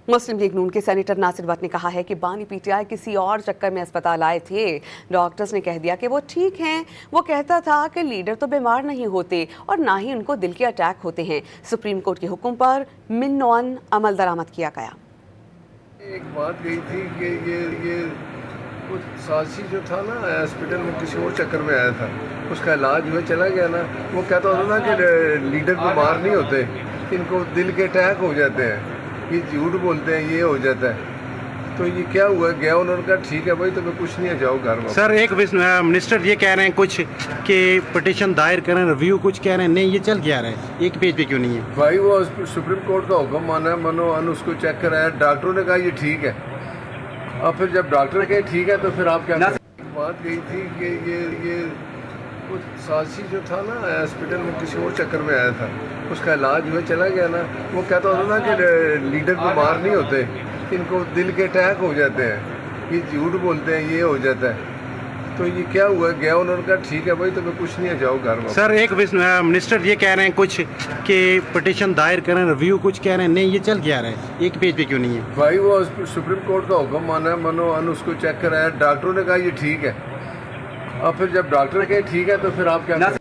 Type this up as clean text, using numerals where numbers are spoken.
मुस्लिम league नून के senator Nasir Bhatt ने कहा है कि बानी पीटीआई किसी और चक्कर में अस्पताल आए थे। डॉक्टर्स ने कह दिया कि वो ठीक हैं। वो कहता था कि लीडर तो बीमार नहीं होते और ना ही उनको दिल के अटैक होते हैं। सुप्रीम कोर्ट के हुक्म पर मिन्नोन अमल दरामद किया गया। एक बात गई थी कि ये कुछ साजिशी जो था ना, हॉस्पिटल में किसी और चक्कर में आया था, उसका इलाज हुआ चला गया ना। वो कहता था ना कि लीडर बीमार नहीं होते, इनको दिल के अटैक हो जाते हैं, ये झूठ बोलते हैं, ये हो जाता है। तो ये क्या हुआ, गया उन्होंने कहा ठीक है भाई तुम्हें कुछ नहीं है, जाओ घर में। सर एक मिनिस्टर ये कह रहे हैं कुछ कि पिटीशन दायर करें, रिव्यू कुछ कह रहे हैं, नहीं ये चल क्या रहा है, एक पेज पे क्यों नहीं है? भाई वो सुप्रीम कोर्ट का हुक्म माना है, मनो अन उसको चेक कराया, डॉक्टरों ने कहा ये ठीक है। अब फिर जब डॉक्टर कहे ठीक है तो फिर आप क्या करें? बात गई थी कि ये कुछ साजिशी जो था ना, हॉस्पिटल में किसी और चक्कर में आया था, उसका इलाज हुआ चला गया ना। वो कहता था ना कि लीडर बीमार नहीं होते, इनको दिल के अटैक हो जाते हैं, ये झूठ बोलते हैं, ये हो जाता है। तो ये क्या हुआ, गया उन्होंने कहा ठीक है भाई तुम्हें कुछ नहीं है, जाओ घर में। सर एक मिनिस्टर ये कह रहे हैं कुछ कि पिटीशन दायर करें, रिव्यू कुछ कह रहे हैं, नहीं ये चल क्या रहा है, एक पेज पे क्यों नहीं है? भाई वो सुप्रीम कोर्ट का हुक्म माना है, मनो अन उसको चेक कराया, डॉक्टरों ने कहा ये ठीक है। अब फिर जब डॉक्टर कहे ठीक है तो फिर आप क्या करें?